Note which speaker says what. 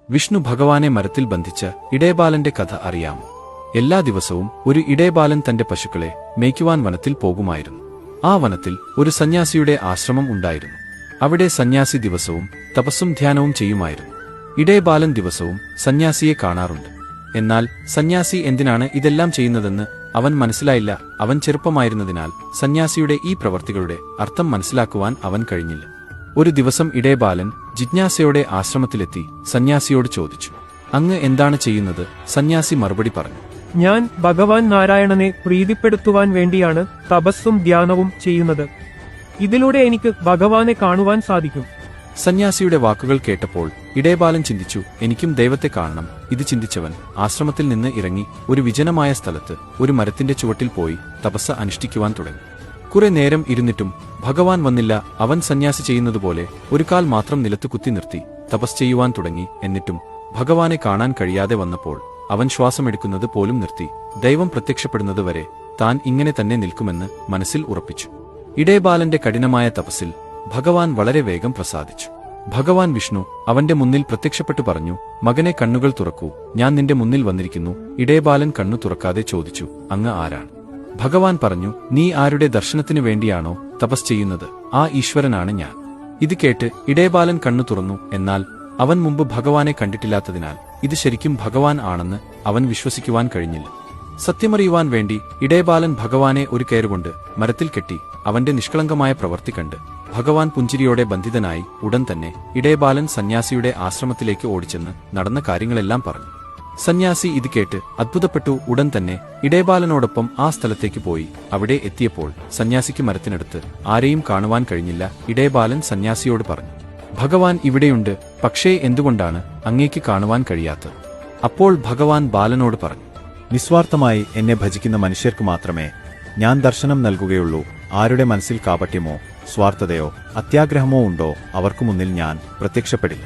Speaker 1: വിഷ്ണു ഭഗവാനെ മരത്തിൽ ബന്ധിച്ച ഇടയബാലന്റെ കഥ അറിയാമോ? എല്ലാ ദിവസവും ഒരു ഇടയബാലൻ തന്റെ പശുക്കളെ മേയ്ക്കുവാൻ വനത്തിൽ പോകുമായിരുന്നു. ആ വനത്തിൽ ഒരു സന്യാസിയുടെ ആശ്രമം ഉണ്ടായിരുന്നു. അവിടെ സന്യാസി ദിവസവും തപസ്സും ധ്യാനവും ചെയ്യുമായിരുന്നു. ഇടയബാലൻ ദിവസവും സന്യാസിയെ കാണാറുണ്ട്. എന്നാൽ സന്യാസി എന്തിനാണ് ഇതെല്ലാം ചെയ്യുന്നതെന്ന് അവൻ മനസ്സിലായില്ല. അവൻ ചെറുപ്പമായിരുന്നതിനാൽ സന്യാസിയുടെ ഈ പ്രവർത്തികളുടെ അർത്ഥം മനസ്സിലാക്കുവാൻ അവൻ കഴിഞ്ഞില്ല. ഒരു ദിവസം ഇടയബാലൻ ജിജ്ഞാസയോടെ ആശ്രമത്തിലെത്തി സന്യാസിയോട് ചോദിച്ചു, അങ്ങ് എന്താണ് ചെയ്യുന്നത്? സന്യാസി മറുപടി പറഞ്ഞു,
Speaker 2: ഞാൻ ഭഗവാൻ നാരായണനെ പ്രീതിപ്പെടുത്തുവാൻ വേണ്ടിയാണ് തപസ്സും ധ്യാനവും ചെയ്യുന്നത്. ഇതിലൂടെ എനിക്ക് ഭഗവാനെ കാണുവാൻ സാധിക്കും.
Speaker 1: സന്യാസിയുടെ വാക്കുകൾ കേട്ടപ്പോൾ ഇടയബാലൻ ചിന്തിച്ചു, എനിക്കും ദൈവത്തെ കാണണം. ഇത് ചിന്തിച്ചവൻ ആശ്രമത്തിൽ നിന്ന് ഇറങ്ങി ഒരു വിജനമായ സ്ഥലത്ത് ഒരു മരത്തിന്റെ ചുവട്ടിൽ പോയി തപസ്സ അനുഷ്ഠിക്കുവാൻ തുടങ്ങി. കുറെ നേരം ഇരുന്നിട്ടും ഭഗവാൻ വന്നില്ല. അവൻ സന്യാസി ചെയ്യുന്നതുപോലെ ഒരു കാൽ മാത്രം നിലത്ത് കുത്തി നിർത്തി തപസ് ചെയ്യുവാൻ തുടങ്ങി. എന്നിട്ടും ഭഗവാനെ കാണാൻ കഴിയാതെ വന്നപ്പോൾ അവൻ ശ്വാസമെടുക്കുന്നത് പോലും നിർത്തി. ദൈവം പ്രത്യക്ഷപ്പെടുന്നതുവരെ താൻ ഇങ്ങനെ തന്നെ നിൽക്കുമെന്ന് മനസ്സിൽ ഉറപ്പിച്ചു. ഇടയബാലന്റെ കഠിനമായ തപസ്സിൽ ഭഗവാൻ വളരെ വേഗം പ്രസാദിച്ചു. ഭഗവാൻ വിഷ്ണു അവന്റെ മുന്നിൽ പ്രത്യക്ഷപ്പെട്ടു പറഞ്ഞു, മകനെ, കണ്ണുകൾ തുറക്കൂ, ഞാൻ നിന്റെ മുന്നിൽ വന്നിരിക്കുന്നു. ഇടയബാലൻ കണ്ണു തുറക്കാതെ ചോദിച്ചു, അങ്ങ് ആരാണ്? ഭഗവാൻ പറഞ്ഞു, നീ ആരുടെ ദർശനത്തിനു വേണ്ടിയാണോ തപസ് ചെയ്യുന്നത്? ആ ഈശ്വരനാണ് ഞാൻ. ഇത് കേട്ട് ഇടയബാലൻ കണ്ണു തുറന്നു. എന്നാൽ അവൻ മുമ്പ് ഭഗവാനെ കണ്ടിട്ടില്ലാത്തതിനാൽ ഇത് ശരിക്കും ഭഗവാൻ ആണെന്ന് അവൻ വിശ്വസിക്കുവാൻ കഴിഞ്ഞില്ല. സത്യമറിയുവാൻ വേണ്ടി ഇടയബാലൻ ഭഗവാനെ ഒരു കയറുകൊണ്ട് മരത്തിൽ കെട്ടി. അവന്റെ നിഷ്കളങ്കമായ പ്രവൃത്തി കണ്ട് ഭഗവാൻ പുഞ്ചിരിയോടെ ബന്ധിതനായി. ഉടൻ തന്നെ ഇടയബാലൻ സന്യാസിയുടെ ആശ്രമത്തിലേക്ക് ഓടിച്ചെന്ന് നടന്ന കാര്യങ്ങളെല്ലാം പറഞ്ഞു. സന്യാസി ഇത് കേട്ട് അത്ഭുതപ്പെട്ടു. ഉടൻ തന്നെ ഇടയബാലനോടൊപ്പം ആ സ്ഥലത്തേക്ക് പോയി. അവിടെ എത്തിയപ്പോൾ സന്യാസിക്ക് മരത്തിനടുത്ത് ആരെയും കാണുവാൻ കഴിഞ്ഞില്ല. ഇടയബാലൻ സന്യാസിയോട് പറഞ്ഞു, ഭഗവാൻ ഇവിടെയുണ്ട്, പക്ഷേ എന്തുകൊണ്ടാണ് അങ്ങേക്ക് കാണുവാൻ കഴിയാത്തത്? അപ്പോൾ ഭഗവാൻ ബാലനോട് പറഞ്ഞു,
Speaker 3: നിസ്വാർത്ഥമായി എന്നെ ഭജിക്കുന്ന മനുഷ്യർക്ക് മാത്രമേ ഞാൻ ദർശനം നൽകുകയുള്ളൂ. ആരുടെ മനസ്സിൽ കാപട്യമോ സ്വാർത്ഥതയോ അത്യാഗ്രഹമോ ഉണ്ടോ അവർക്കു മുന്നിൽ ഞാൻ പ്രത്യക്ഷപ്പെടില്ല.